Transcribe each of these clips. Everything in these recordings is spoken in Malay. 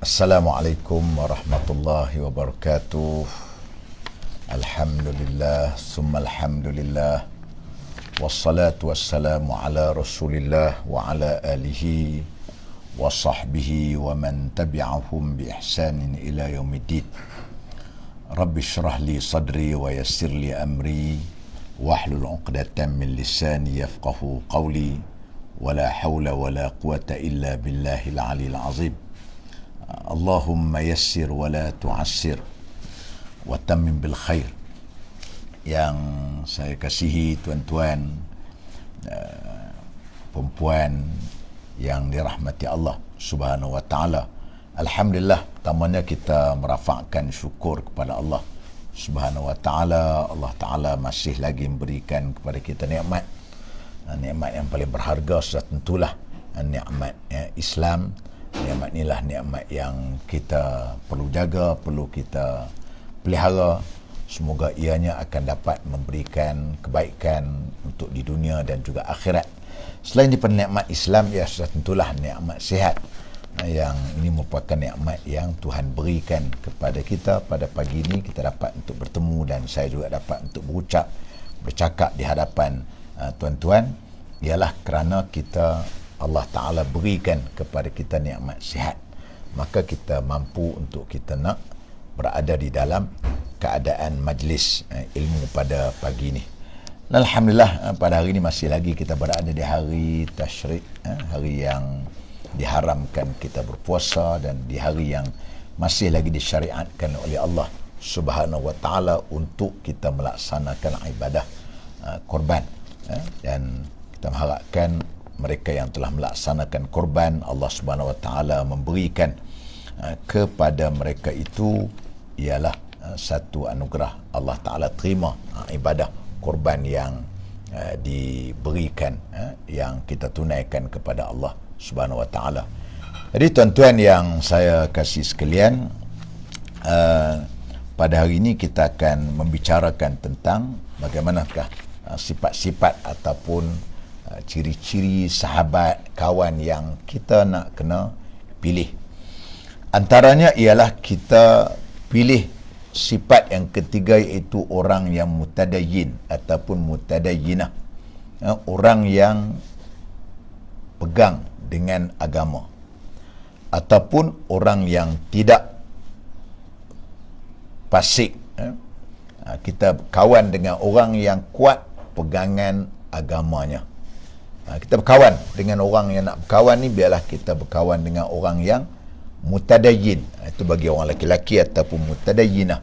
Assalamualaikum warahmatullahi wabarakatuh. Alhamdulillah, summa alhamdulillah. Wassalatu wassalamu ala rasulillah wa ala alihi wa sahbihi wa man tabi'ahum bi ihsanin ila yaumiddin. Rabbi syrah li sadri wa yassir li amri wahlul 'uqdatam min lisani yafqahu qawli wa la hawla wa la quwata illa billahil 'aliyyil 'azim. Allahumma yassir wa la tu'assir wa tammim bil khair. Yang saya kasihi tuan-tuan, perempuan yang dirahmati Allah Subhanahu wa taala. Alhamdulillah, pertamanya kita merafakkan syukur kepada Allah Subhanahu wa taala. Allah taala masih lagi memberikan kepada kita nikmat yang paling berharga sudah tentulah nikmat Islam. Nikmat inilah nikmat yang kita perlu jaga, perlu kita pelihara. Semoga ianya akan dapat memberikan kebaikan untuk di dunia dan juga akhirat. Selain daripada nikmat Islam, ya sudah tentulah nikmat sihat. Yang ini merupakan nikmat yang Tuhan berikan kepada kita pada pagi ini. Kita dapat untuk bertemu dan saya juga dapat untuk bercakap di hadapan tuan-tuan. Ialah kerana Allah Ta'ala berikan kepada kita nikmat sihat, maka kita mampu untuk kita nak berada di dalam keadaan majlis ilmu pada pagi ini. Dan Alhamdulillah, pada hari ini masih lagi kita berada di hari Tasyrik, hari yang diharamkan kita berpuasa dan di hari yang masih lagi disyariatkan oleh Allah Subhanahu wa Ta'ala untuk kita melaksanakan ibadah korban. Dan kita mengharapkan mereka yang telah melaksanakan korban, Allah Subhanahu wa taala memberikan kepada mereka itu ialah satu anugerah. Allah taala terima ibadah korban yang diberikan, yang kita tunaikan kepada Allah Subhanahu wa taala. Jadi tuan-tuan yang saya kasih sekalian, pada hari ini kita akan membicarakan tentang bagaimanakah sifat-sifat ataupun ciri-ciri sahabat, kawan yang kita nak kena pilih. Antaranya ialah kita pilih sifat yang ketiga, iaitu orang yang mutadayyin ataupun mutadayyinah, orang yang pegang dengan agama, ataupun orang yang tidak fasik. Kita kawan dengan orang yang kuat pegangan agamanya. Kita berkawan dengan orang yang nak berkawan ni, biarlah kita berkawan dengan orang yang mutadayyin. Itu bagi orang lelaki ataupun mutadayyinah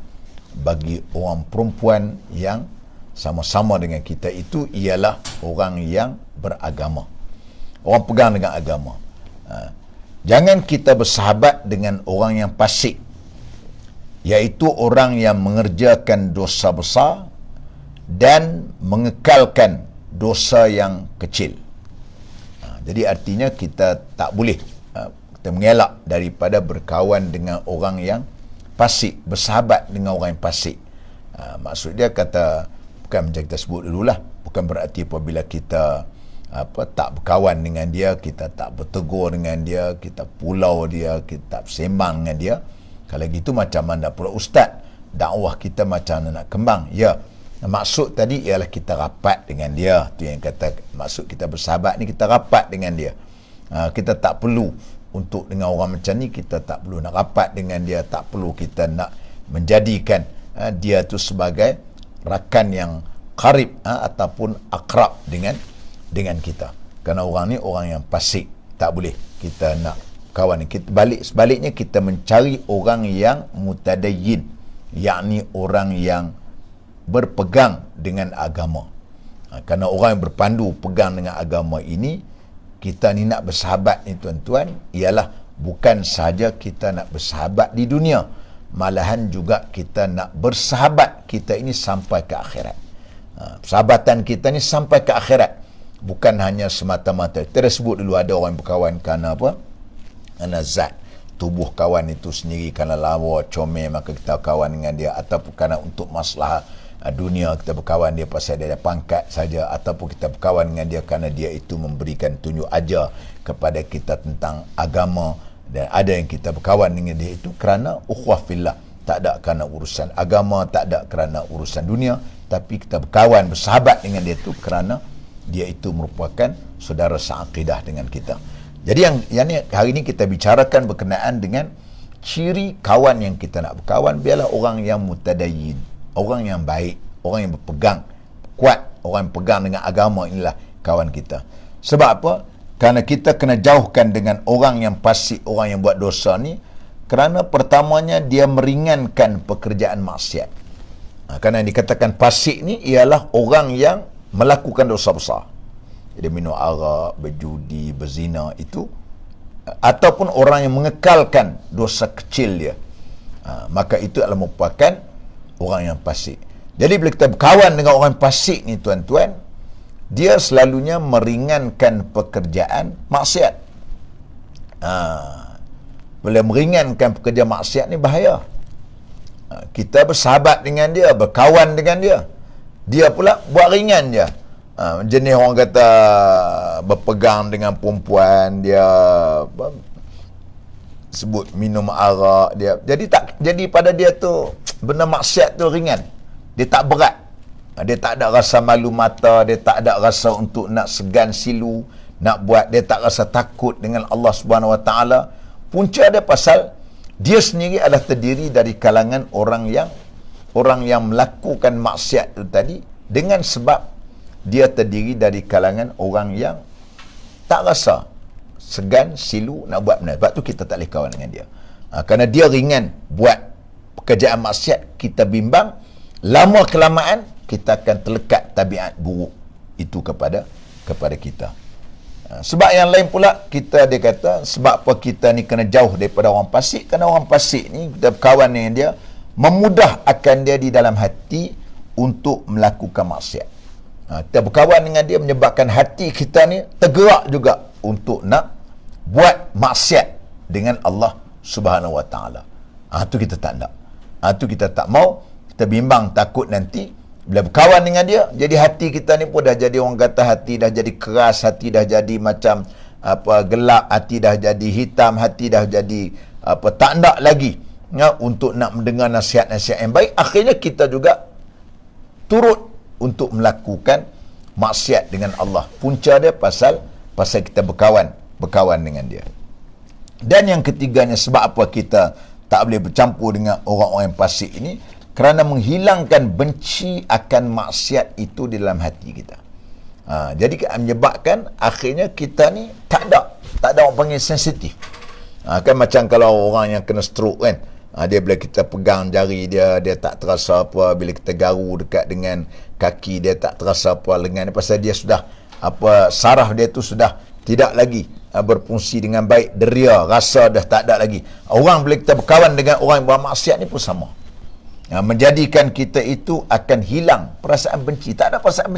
bagi orang perempuan yang sama-sama dengan kita, itu ialah orang yang beragama, orang pegang dengan agama. Jangan kita bersahabat dengan orang yang fasik, iaitu orang yang mengerjakan dosa besar dan mengekalkan dosa yang kecil. Jadi artinya kita tak boleh, kita mengelak daripada berkawan dengan orang yang fasik, bersahabat dengan orang yang fasik. Maksud dia kata, bukan macam kita sebut dululah, bukan berarti apabila kita tak berkawan dengan dia, kita tak bertegur dengan dia, kita pulau dia, kita tak bersembang dengan dia. Kalau gitu macam mana pula ustaz, dakwah kita macam mana nak kembang? Ya, maksud tadi ialah kita rapat dengan dia. Tu yang kata maksud kita bersahabat ni, kita rapat dengan dia. Kita tak perlu untuk dengan orang macam ni, kita tak perlu nak rapat dengan dia, tak perlu kita nak menjadikan dia tu sebagai rakan yang qarib ataupun akrab dengan kita. Kerana orang ni orang yang fasik, tak boleh kita nak kawan. Kita sebaliknya kita mencari orang yang mutadayyin, yakni orang yang berpegang dengan agama. Kerana orang yang berpandu pegang dengan agama ini, kita ni nak bersahabat ni tuan-tuan, ialah bukan sahaja kita nak bersahabat di dunia, malahan juga kita nak bersahabat kita ini sampai ke akhirat. Persahabatan kita ni sampai ke akhirat, bukan hanya semata-mata. Kita dah sebut dulu, ada orang berkawan kerana apa? Kerana zat tubuh kawan itu sendiri, kerana lawa, comel, maka kita kawan dengan dia, ataupun kerana untuk masalah dunia kita berkawan dia pasal dia ada pangkat saja, ataupun kita berkawan dengan dia kerana dia itu memberikan tunjuk ajar kepada kita tentang agama Dan ada yang kita berkawan dengan dia itu kerana ukhuwah fillah, tak ada kerana urusan agama, tak ada kerana urusan dunia, tapi kita berkawan, bersahabat dengan dia itu kerana dia itu merupakan saudara seaqidah dengan kita. Jadi yang ni hari ini kita bicarakan berkenaan dengan ciri kawan yang kita nak berkawan. Biarlah orang yang mutadayyin, orang yang baik, orang yang berpegang kuat, orang yang pegang dengan agama, inilah kawan kita. Sebab apa? Kerana kita kena jauhkan dengan orang yang fasik, orang yang buat dosa ni, kerana pertamanya dia meringankan pekerjaan maksiat. Kerana yang dikatakan fasik ni ialah orang yang melakukan dosa besar. Dia minum arak, berjudi, berzina, itu ataupun orang yang mengekalkan dosa kecil dia, maka itu adalah merupakan orang yang fasik. Jadi bila kita berkawan dengan orang fasik ni tuan-tuan, dia selalunya meringankan pekerjaan maksiat. Bila meringankan pekerjaan maksiat ni bahaya. Kita bersahabat dengan dia, berkawan dengan dia, dia pula buat ringan je. Jenis orang kata berpegang dengan perempuan, dia sebut minum arak, dia jadi pada dia tu benda maksiat tu ringan, dia tak berat, dia tak ada rasa malu mata, dia tak ada rasa untuk nak segan silu nak buat, dia tak rasa takut dengan Allah Subhanahu Wa Taala. Punca dia pasal dia sendiri adalah terdiri dari kalangan orang yang melakukan maksiat itu tadi, dengan sebab dia terdiri dari kalangan orang yang tak rasa segan silu nak buat benda. Sebab tu kita tak boleh kawan dengan dia. Kerana dia ringan buat pekerjaan maksiat, kita bimbang lama kelamaan kita akan terlekat tabiat buruk itu kepada kita. Sebab yang lain pula, dia kata sebab apa kita ni kena jauh daripada orang fasik, kerana orang fasik ni kita berkawan dengan dia, memudahkan dia di dalam hati untuk melakukan maksiat. Kita berkawan dengan dia menyebabkan hati kita ni tergerak juga untuk nak buat maksiat dengan Allah Subhanahu Wa Taala. Tu kita tak nak. Tu kita tak mau. Kita bimbang takut nanti bila berkawan dengan dia, jadi hati kita ni pun dah jadi, orang kata hati dah jadi keras, hati dah jadi macam gelap, hati dah jadi hitam, hati dah jadi tak nak lagi untuk nak mendengar nasihat-nasihat yang baik. Akhirnya kita juga turut untuk melakukan maksiat dengan Allah. Punca dia pasal kita berkawan dengan dia. Dan yang ketiganya, sebab apa kita tak boleh bercampur dengan orang-orang yang fasik ini, kerana menghilangkan benci akan maksiat itu di dalam hati kita. Jadi menyebabkan akhirnya kita ni tak ada orang panggil sensitif. Kan macam kalau orang yang kena stroke kan, dia bila kita pegang jari dia tak terasa apa, bila kita garu dekat dengan kaki dia tak terasa apa, lengan dia, pasal dia sudah saraf dia tu sudah tidak lagi berfungsi dengan baik, deria, rasa dah tak ada lagi. Orang bila kita berkawan dengan orang yang buat maksiat ni pun sama. Menjadikan kita itu akan hilang perasaan benci. Tak ada perasaan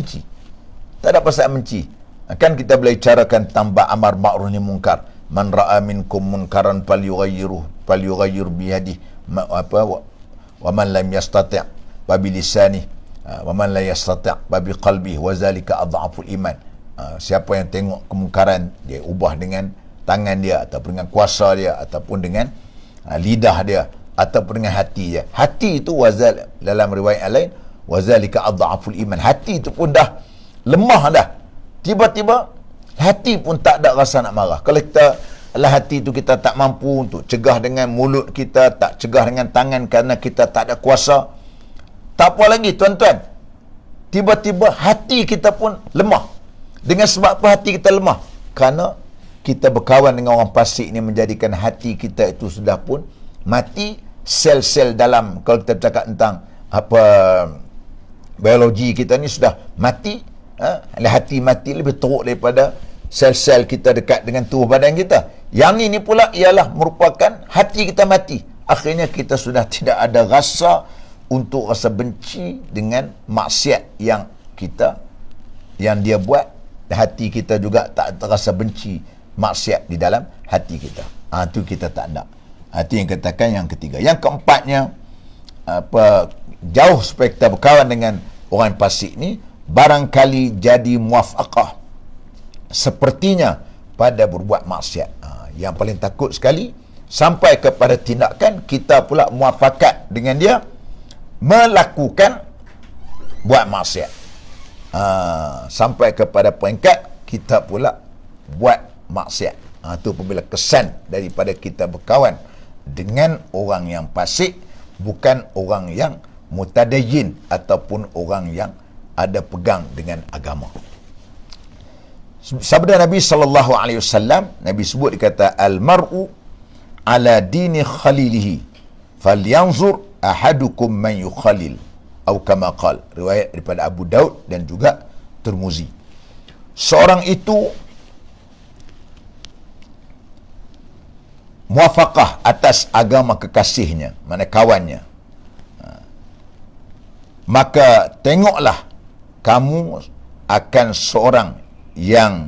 benci. Kan kita boleh carakan tambah amar ma'ruf nahi munkar. Man ra'a minkum munkaran falyughayyir biyadihi wa man lam yastati' fa bilisanihi wa man la yastati' fa biqalbihi wa zalika adhaful iman. Siapa yang tengok kemungkaran, dia ubah dengan tangan dia, ataupun dengan kuasa dia, ataupun dengan lidah dia, ataupun dengan hati dia. Hati itu dalam riwayat lain wazalika adhaful iman. Hati itu pun dah lemah dah. Tiba-tiba hati pun tak ada rasa nak marah. Kalau hati itu kita tak mampu untuk cegah dengan mulut kita, tak cegah dengan tangan kerana kita tak ada kuasa, tak apa lagi tuan-tuan, tiba-tiba hati kita pun lemah. Dengan sebab apa hati kita lemah? Kerana kita berkawan dengan orang fasik ni, menjadikan hati kita itu sudah pun mati. Sel-sel dalam, kalau kita cakap tentang biologi kita ni sudah mati. Hati mati lebih teruk daripada sel-sel kita dekat dengan tubuh badan kita. Yang ini pula ialah merupakan hati kita mati. Akhirnya kita sudah tidak ada rasa untuk rasa benci dengan maksiat yang dia buat. Hati kita juga tak terasa benci maksiat di dalam hati kita. Itu kita tak nak. Itu yang katakan yang ketiga. Yang keempatnya, jauh supaya kita berkawan dengan orang yang fasik ni, barangkali jadi muwafaqah, sepertinya pada berbuat maksiat. Yang paling takut sekali sampai kepada tindakan kita pula muafakat dengan dia melakukan buat maksiat. Sampai kepada peringkat kita pula buat maksiat. Itu apabila kesan daripada kita berkawan dengan orang yang fasik, bukan orang yang mutadayyin ataupun orang yang ada pegang dengan agama. Sabda Nabi sallallahu alaihi wasallam, Nabi sebut, dia kata al-mar'u ala dini khalilihi falyanzur ahadukum man yukhalil, atau kama qala, riwayat daripada Abu Daud dan juga Tirmizi. Seorang itu muafaqah atas agama kekasihnya, mana kawannya, maka tengoklah kamu akan seorang yang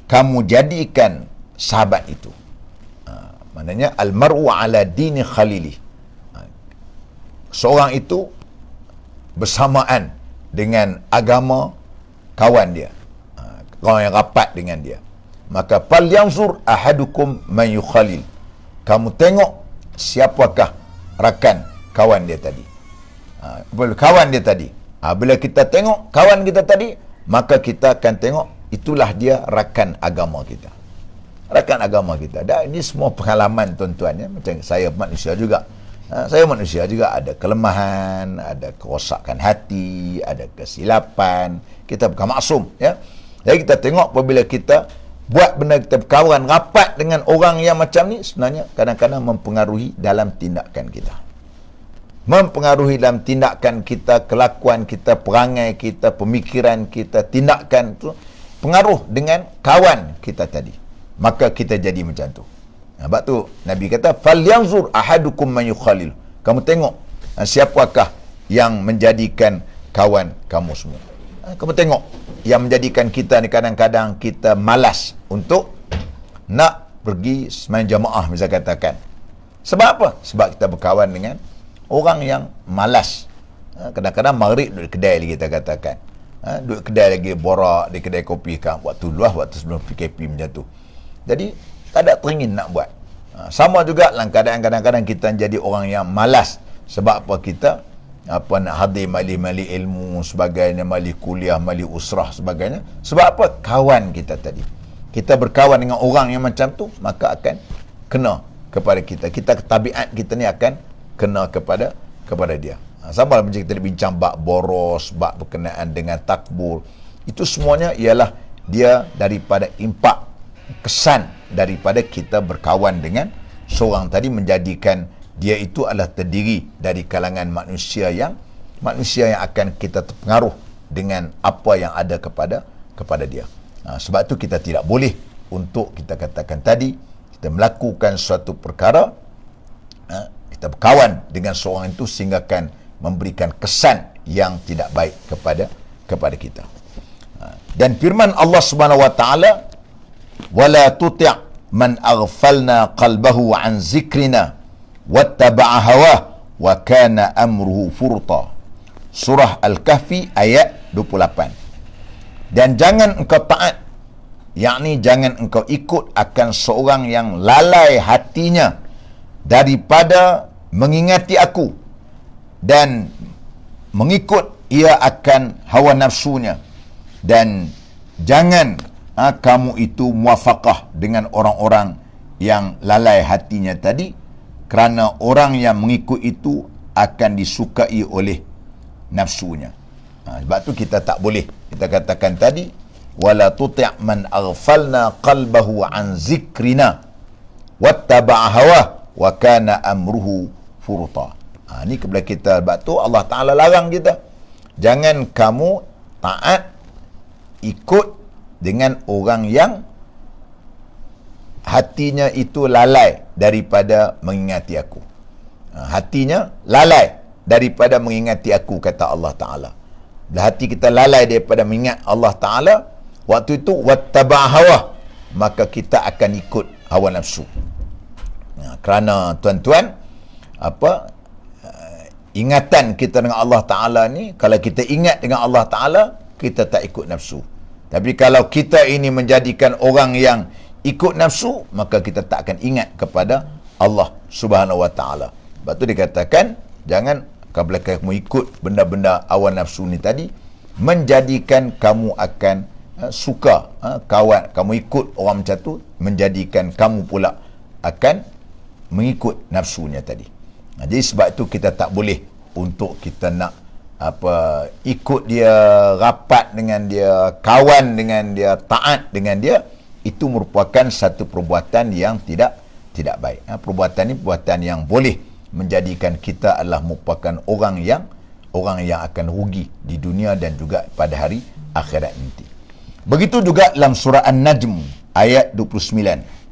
kamu jadikan sahabat itu. Maknanya al-mar'u ala dini khalili, seorang itu bersamaan dengan agama kawan dia, orang yang rapat dengan dia. Maka fal yanzur ahadukum man yukhalil, kamu tengok siapakah rakan kawan dia tadi. Kawan dia tadi, bila kita tengok kawan kita tadi, maka kita akan tengok itulah dia rakan agama kita. Rakan agama kita. Dan ini semua pengalaman tuan-tuan ya. Macam saya manusia juga. Saya manusia juga, ada kelemahan, ada kerosakan hati, ada kesilapan. Kita bukan maksum ya. Jadi kita tengok apabila kita buat benda, kita berkawan rapat dengan orang yang macam ni, sebenarnya kadang-kadang mempengaruhi dalam tindakan kita. Mempengaruhi dalam tindakan kita, kelakuan kita, perangai kita, pemikiran kita, tindakan tu pengaruh dengan kawan kita tadi. Maka kita jadi macam tu. Sebab tu Nabi kata falyanzur ahadukum man yukhalil. Kamu tengok siapakah yang menjadikan kawan kamu semua. Kamu tengok yang menjadikan kita ni kadang-kadang kita malas untuk nak pergi sembahyang jamaah misalnya katakan. Sebab apa? Sebab kita berkawan dengan orang yang malas. Kadang-kadang maghrib duduk kedai lagi kita katakan. Duduk kedai lagi borak di kedai kopi kan. Waktu luar, waktu sebelum PKP macam tu. Jadi tak ada teringin nak buat. Sama juga dalam keadaan kadang-kadang kita jadi orang yang malas. Sebab apa? Kita nak hadir mali ilmu sebagainya, mali kuliah, mali usrah sebagainya. Sebab apa? Kawan kita tadi. Kita berkawan dengan orang yang macam tu, maka akan kena kepada kita. Tabiat kita ni akan kena kepada dia. Sama lah macam kita bincang bab boros, bab berkenaan dengan takbur. Itu semuanya ialah dia daripada impak, kesan daripada kita berkawan dengan seorang tadi, menjadikan dia itu adalah terdiri dari kalangan manusia yang akan kita terpengaruh dengan apa yang ada kepada dia. Sebab tu kita tidak boleh untuk kita katakan tadi, kita melakukan suatu perkara, kita berkawan dengan seorang itu sehingga akan memberikan kesan yang tidak baik kepada kita. Dan firman Allah Subhanahu wa taala, wala tuti' man aghfalna qalbahu an zikrina wattaba'a hawah wa kana amruhu furta. Surah Al-Kahfi ayat 28. Dan jangan engkau taat, yakni jangan engkau ikut akan seorang yang lalai hatinya daripada mengingati aku dan mengikut ia akan hawa nafsunya, dan jangan kamu itu muafaqah dengan orang-orang yang lalai hatinya tadi, kerana orang yang mengikut itu akan disukai oleh nafsunya. Sebab tu kita tak boleh, kita katakan tadi, wala tuti' man aghfalna qalbahu an zikrina wattaba'a hawah wa kana amruhu furta. Ni kepada kita. Sebab tu Allah Ta'ala larang kita, jangan kamu taat ikut dengan orang yang hatinya itu lalai daripada mengingati aku. Hatinya lalai daripada mengingati aku, kata Allah Ta'ala. Bila hati kita lalai daripada mengingat Allah Ta'ala, waktu itu wattaba' hawa, maka kita akan ikut hawa nafsu. Kerana tuan-tuan, ingatan kita dengan Allah Ta'ala ni, kalau kita ingat dengan Allah Ta'ala, kita tak ikut nafsu. Tapi kalau kita ini menjadikan orang yang ikut nafsu, maka kita tak akan ingat kepada Allah Subhanahu Wa Taala. Sebab tu dikatakan, jangan apabila kamu ikut benda-benda awan nafsu ni tadi, menjadikan kamu akan suka kawan, kamu ikut orang macam tu, menjadikan kamu pula akan mengikut nafsunya tadi. Jadi sebab itu kita tak boleh untuk kita nak ikut dia, rapat dengan dia, kawan dengan dia, taat dengan dia. Itu merupakan satu perbuatan yang tidak baik. Perbuatan ini perbuatan yang boleh menjadikan kita adalah merupakan orang yang akan rugi di dunia dan juga pada hari akhirat nanti. Begitu juga dalam surah An-Najm ayat 29.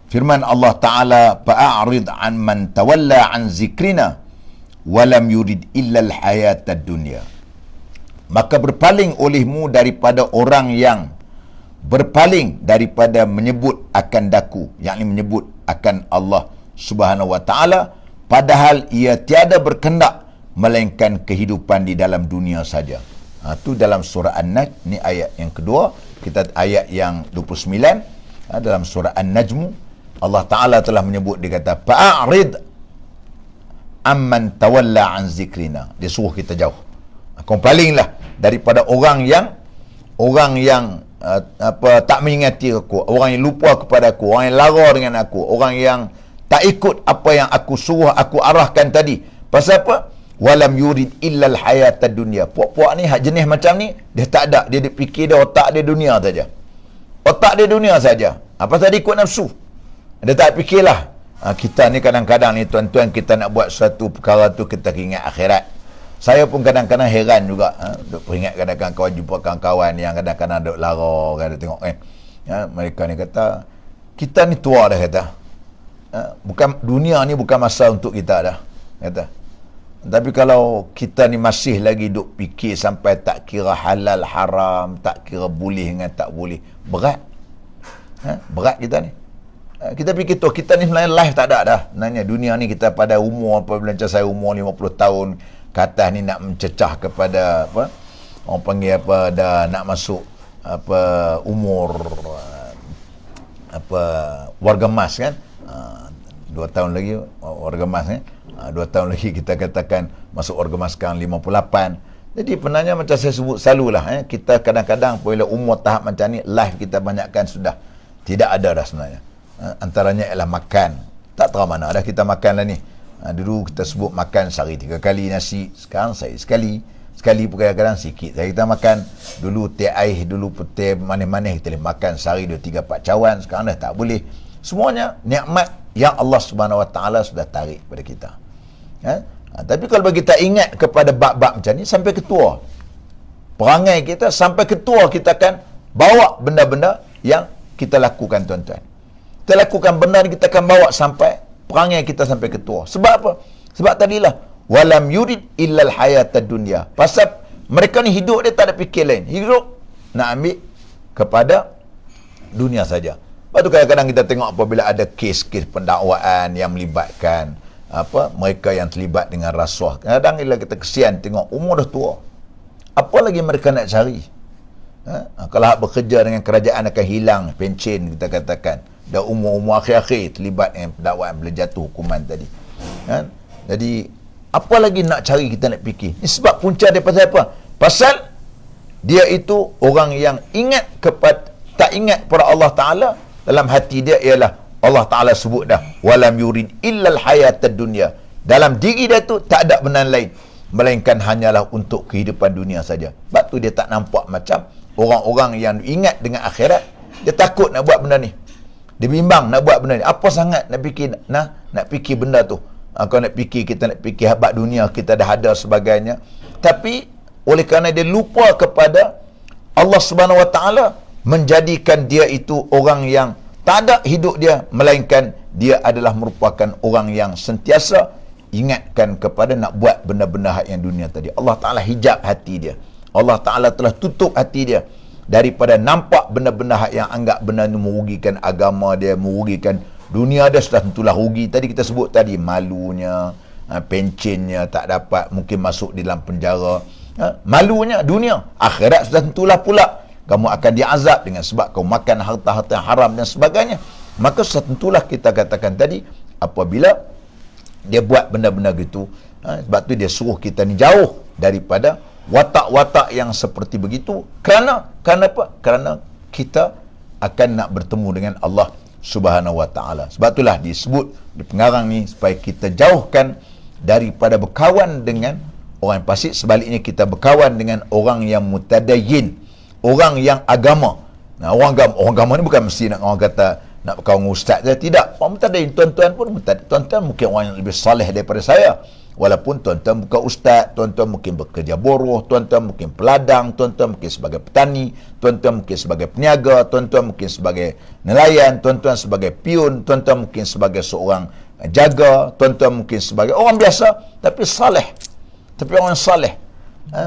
Firman Allah Ta'ala, fa'a'rid an man tawalla an zikrina walam yurid illa al-hayatad dunya. Maka berpaling olehmu daripada orang yang berpaling daripada menyebut akan daku, yakni menyebut akan Allah Subhanahu Wa Ta'ala, padahal ia tiada berkendak melainkan kehidupan di dalam dunia saja. Itu dalam surah An-Najm. Ni ayat yang kedua. Kita ayat yang 29 dalam surah An-Najm, Allah Ta'ala telah menyebut, dia kata fa'arid amman tawalla an zikrina. Dia suruh kita jauh. Kau palinglah daripada orang yang tak mengingati aku, orang yang lupa kepada aku, orang yang lara dengan aku, orang yang tak ikut apa yang aku suruh, aku arahkan tadi. Pasal apa? Walam yurid illal hayatad dunya. Puak-puak ni hak jenis macam ni, dia tak ada, dia fikir dia otak dia dunia saja. Otak dia dunia saja. Apa tadi ikut nafsu. Dia tak fikirlah. Kita ni kadang-kadang ni tuan-tuan, kita nak buat suatu perkara tu kita ingat akhirat. Saya pun kadang-kadang heran juga, ingat kadang-kadang kawan jumpa kawan-kawan yang kadang-kadang duk lara, kadang tengok mereka ni kata, kita ni tua dah, kata. Bukan, dunia ni bukan masa untuk kita dah, kata. Tapi kalau kita ni masih lagi duk fikir sampai tak kira halal haram, tak kira boleh dengan tak boleh, berat. Berat kita ni. Kita fikir tu, kita ni sebenarnya life tak ada dah. Sebenarnya dunia ni kita pada umur, apabila macam saya umur 50 tahun ke atas ni, nak mencecah kepada orang panggil dah nak masuk umur warga emas kan. 2 tahun lagi warga emas kan. 2 tahun lagi kita katakan masuk warga emas sekarang 58. Jadi penanya macam saya sebut selalulah, kita kadang-kadang bila umur tahap macam ni, life kita banyakkan sudah tidak ada dah sebenarnya. Antaranya ialah makan. Tak tahu mana dah kita makan lah ni. Dulu kita sebut makan sehari 3 kali nasi, sekarang sehari sekali pun kadang-kadang sikit saya kita makan. Dulu teh air, dulu putih manis-manis kita boleh makan sehari 2, 3, 4 cawan. Sekarang dah tak boleh. Semuanya nikmat yang Allah Subhanahu Wa Taala sudah tarik pada kita. Tapi kalau bagi kita ingat kepada bab-bab macam ni sampai ketua, perangai kita sampai ketua, kita akan bawa benda-benda yang kita lakukan, tuan-tuan. Kita lakukan benda ni, kita akan bawa sampai perangai kita sampai ketua. Sebab apa? Sebab tadilah walam yurid illal hayatad dunya. Pasal mereka ni hidup dia tak ada fikir lain. Hidup nak ambil kepada dunia saja. Lepas tu kadang-kadang kita tengok apabila ada kes-kes pendakwaan yang melibatkan mereka yang terlibat dengan rasuah. Kadang-kadang kita kesian tengok umur dah tua. Apa lagi mereka nak cari? Kalau bekerja dengan kerajaan akan hilang pencen, kita katakan. Dah umur-umur akhir-akhir terlibat dengan pendakwaan, boleh jatuh hukuman tadi. Jadi apa lagi nak cari, kita nak fikir. Ini sebab punca dia pasal apa? Pasal dia itu orang yang tak ingat kepada Allah Ta'ala. Dalam hati dia ialah Allah Ta'ala sebut dah, walam yurid illal hayatad dunya. Dalam diri dia tu tak ada benda lain melainkan hanyalah untuk kehidupan dunia saja. Sebab tu dia tak nampak macam orang-orang yang ingat dengan akhirat. Dia takut nak buat benda ni, dia bimbang nak buat benda ni. Apa sangat nak fikir nak fikir benda tu. Kalau nak fikir, kita nak fikir habaq dunia kita dah ada sebagainya. Tapi oleh kerana dia lupa kepada Allah Subhanahu Wa Taala, menjadikan dia itu orang yang tak ada hidup dia, melainkan dia adalah merupakan orang yang sentiasa ingatkan kepada nak buat benda-benda hak yang dunia tadi. Allah Ta'ala hijab hati dia. Allah Ta'ala telah tutup hati dia daripada nampak benda-benda hak yang anggap benda itu merugikan agama dia, merugikan dunia dia. Sudah tentulah rugi. Tadi kita sebut tadi, malunya, pencennya tak dapat, mungkin masuk di dalam penjara. Malunya dunia. Akhirat sudah tentulah pula kamu akan diazab dengan sebab kamu makan harta-harta yang haram dan sebagainya. Maka tentulah kita katakan tadi, apabila dia buat benda-benda gitu, sebab tu dia suruh kita ni jauh daripada watak-watak yang seperti begitu. Kerana apa? Kerana kita akan nak bertemu dengan Allah Subhanahu wa ta'ala. Sebab itulah disebut di pengarang ni, supaya kita jauhkan daripada berkawan dengan orang yang fasik. Sebaliknya kita berkawan dengan orang yang mutadayyin, orang yang agama. Nah, orang agama ni bukan mesti nak orang kata nak berkawan dengan ustaz je, tidak. Orang mutadayyin, tuan-tuan pun tuan-tuan mungkin orang yang lebih soleh daripada saya. Walaupun tuan-tuan bukan ustaz, tuan-tuan mungkin bekerja buruh, tuan-tuan mungkin peladang, tuan-tuan mungkin sebagai petani, tuan-tuan mungkin sebagai peniaga, tuan-tuan mungkin sebagai nelayan, tuan-tuan sebagai piun, tuan-tuan mungkin sebagai seorang jaga, tuan-tuan mungkin sebagai orang biasa, tapi saleh. Tapi orang saleh,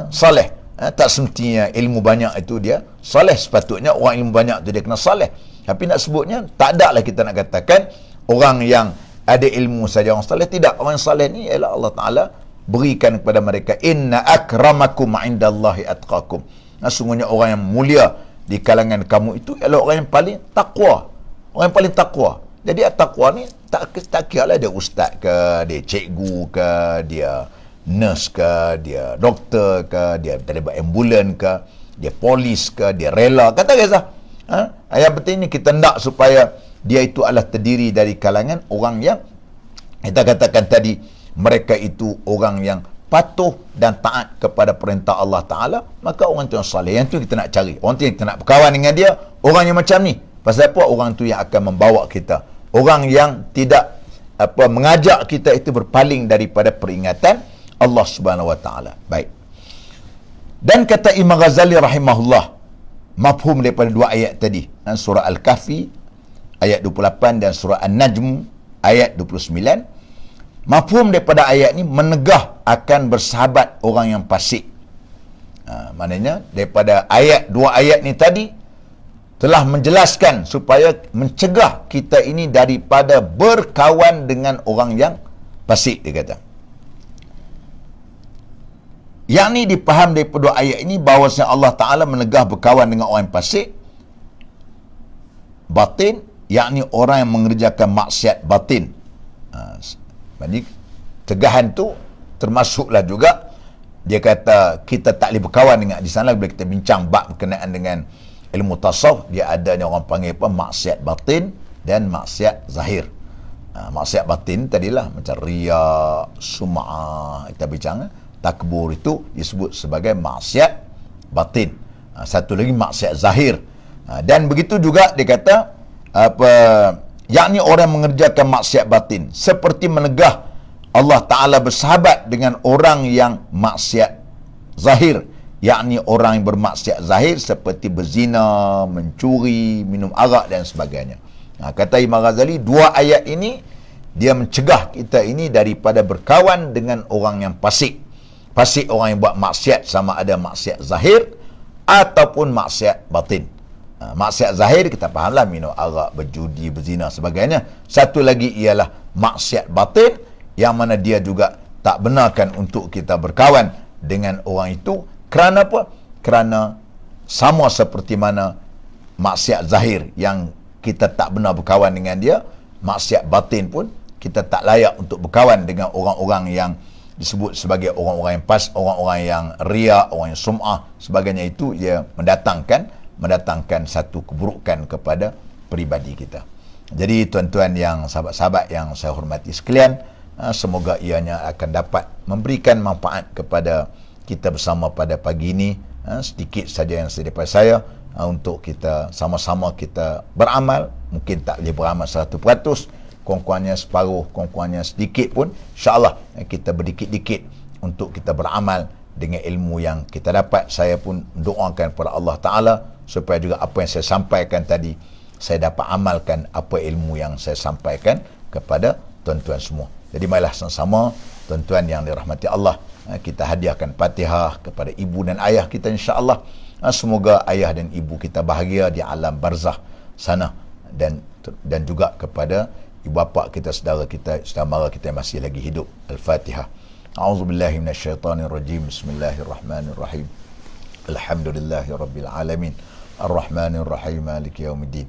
saleh. Tak semestinya ilmu banyak itu dia saleh. Sepatutnya orang ilmu banyak itu dia kena saleh. Tapi nak sebutnya, tak ada lah kita nak katakan orang yang ada ilmu saja orang saleh. Tidak. Orang saleh ni ialah Allah Ta'ala berikan kepada mereka, inna akramakum indallahi atqakum. Sungguhnya orang yang mulia di kalangan kamu itu ialah orang yang paling takwa. Orang yang paling takwa. Jadi takwa ni tak kira lah dia ustaz ke, dia cikgu ke, dia nurse ke, dia doktor ke, dia terlibat ambulan ke, dia polis ke, dia rela, kata kisah. Yang penting ni kita nak supaya dia itu adalah terdiri dari kalangan orang yang kita katakan tadi, mereka itu orang yang patuh dan taat kepada perintah Allah Ta'ala. Maka orang tu yang saleh. Yang tu kita nak cari. Orang tu yang kita nak berkawan dengan dia, orang yang macam ni. Pasal apa? Orang tu yang akan membawa kita, orang yang tidak mengajak kita itu berpaling daripada peringatan Allah Subhanahu wa Ta'ala. Baik. Dan kata Imam Ghazali rahimahullah, mafhum daripada dua ayat tadi, surah Al-Kahfi ayat 28 dan surah An-Najm ayat 29, mafhum daripada ayat ni menegah akan bersahabat orang yang fasik. Maknanya daripada ayat, dua ayat ni tadi telah menjelaskan supaya mencegah kita ini daripada berkawan dengan orang yang fasik, dia kata. Yang ni dipaham daripada ayat ini bahawasanya Allah Ta'ala menegah berkawan dengan orang yang fasik batin, yakni orang yang mengerjakan maksiat batin. Jadi tegahan tu termasuklah juga dia kata kita tak boleh berkawan dengan, di sana bila kita bincang bab berkenaan dengan ilmu tasawuf, dia adanya orang panggil apa, maksiat batin dan maksiat zahir. Maksiat batin tadilah macam riya, sum'ah, kita bincang. Takbur itu disebut sebagai maksiat batin. Satu lagi maksiat zahir. Dan begitu juga dia kata yakni orang mengerjakan maksiat batin seperti menegah Allah Ta'ala bersahabat dengan orang yang maksiat zahir, yakni orang yang bermaksiat zahir seperti berzina, mencuri, minum arak dan sebagainya. Kata Imam Ghazali, dua ayat ini dia mencegah kita ini daripada berkawan dengan orang yang fasik. Fasik orang yang buat maksiat, sama ada maksiat zahir ataupun maksiat batin. Maksiat zahir kita fahamlah, minum arak, berjudi, berzina sebagainya. Satu lagi ialah maksiat batin, yang mana dia juga tak benarkan untuk kita berkawan dengan orang itu. Kerana apa? Kerana sama seperti mana maksiat zahir yang kita tak benar berkawan dengan dia, maksiat batin pun kita tak layak untuk berkawan dengan orang-orang yang disebut sebagai orang-orang yang orang-orang yang riya, orang yang sum'ah sebagainya. Itu dia mendatangkan satu keburukan kepada peribadi kita. Jadi tuan-tuan yang sahabat-sahabat yang saya hormati sekalian, semoga ianya akan dapat memberikan manfaat kepada kita bersama pada pagi ini. Sedikit saja yang daripada saya, untuk kita sama-sama kita beramal. Mungkin tak boleh beramal 100%, kurang-kurangnya separuh, kurang-kurangnya sedikit pun, insya-Allah kita berdikit-dikit untuk kita beramal dengan ilmu yang kita dapat. Saya pun doakan kepada Allah Ta'ala supaya juga apa yang saya sampaikan tadi, saya dapat amalkan apa ilmu yang saya sampaikan kepada tuan-tuan semua. Jadi marilah sama-sama tuan-tuan yang dirahmati Allah, kita hadiahkan Fatihah kepada ibu dan ayah kita, insya-Allah. Semoga ayah dan ibu kita bahagia di alam barzah sana, dan juga kepada ibu bapa kita, saudara kita, saudara mara kita yang masih lagi hidup. Al-Fatihah. A'udzubillahi minasyaitonirrajim. Bismillahirrahmanirrahim. Alhamdulillahirabbil alamin. Ar-Rahmanir Rahim, Maliki Yaumiddin.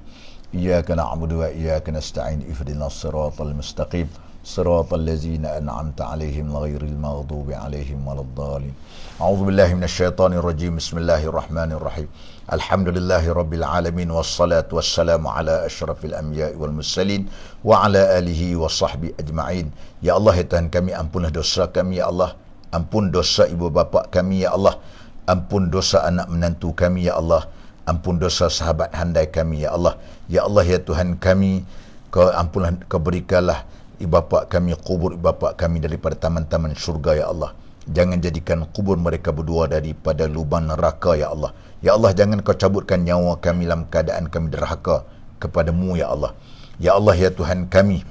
Iyyaka na'budu wa iyyaka nasta'in. Ihdinas siratal mustaqim. Siratal ladzina an'amta 'alaihim ghairil maghdubi 'alaihim waladdallin. A'udzu billahi minasyaitonir rajim. Bismillahirrahmanirrahim. Alhamdulillahi rabbil alamin wassalatu wassalamu ala asyrafil anbiya'i wal mursalin wa ala alihi wa sahbihi ajma'in. Ya Allah, ya Tuhan kami, ampunlah dosa kami ya Allah. Ampun dosa ibu bapa kami ya Allah. Ampun dosa anak menantu kami ya Allah. Ampun dosa sahabat handai kami ya Allah. Ya Allah, ya Tuhan kami, kau ampunlah, kau berikanlah ibu bapa kami, kubur ibu bapa kami daripada taman-taman syurga ya Allah. Jangan jadikan kubur mereka berdua daripada lubang neraka ya Allah. Ya Allah, jangan kau cabutkan nyawa kami dalam keadaan kami derhaka kepadamu ya Allah. Ya Allah, ya Tuhan kami,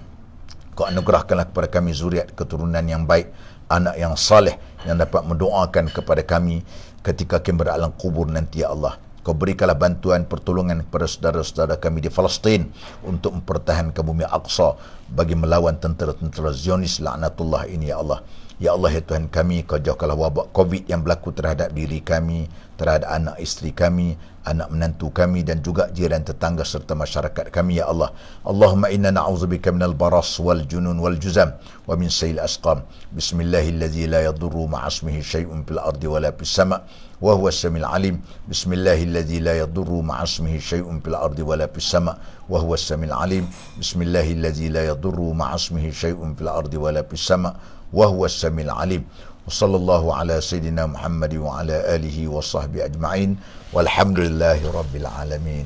kau anugerahkanlah kepada kami zuriat keturunan yang baik, anak yang saleh yang dapat mendoakan kepada kami ketika kami beralam kubur nanti ya Allah. Kau berikanlah bantuan pertolongan kepada saudara-saudara kami di Palestin untuk mempertahankan bumi Aqsa bagi melawan tentera-tentera Zionis laknatullah ini ya Allah. Ya Allah, ya Tuhan kami, kau jauhkanlah wabak COVID yang berlaku terhadap diri kami, terhadap anak isteri kami, anak menantu kami dan juga jiran tetangga serta masyarakat kami ya Allah. Allahumma inna na'udzubika minal baras wal junun wal juzam wa min sayil asqam. Bismillahilladzi la yadurru ma'asmihi syai'un fil ardi wala fis sama' wa huwa as-sami'ul alim. Bismillahilladzi la yadurru ma'asmihi syai'un fil ardi wala fis sama' wa huwa as-sami'ul alim. Bismillahilladzi la yadurru ma'asmihi syai'un fil ardi wala fis sama' wa huwa as-sami'ul alim. Wassallallahu ala sayyidina Muhammad wa ala alihi wa sahbihi ajma'in walhamdulillahi rabbil alamin.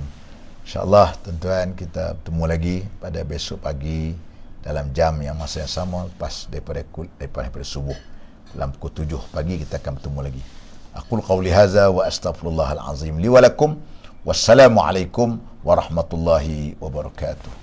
InsyaAllah tuan-tuan, kita bertemu lagi pada besok pagi dalam jam yang masa yang sama lepas daripada subuh. Dalam pukul 7 pagi kita akan bertemu lagi. Aqul qawli hadza wa astaghfirullahal azim li wa lakum. Wassalamualaikum warahmatullahi wabarakatuh.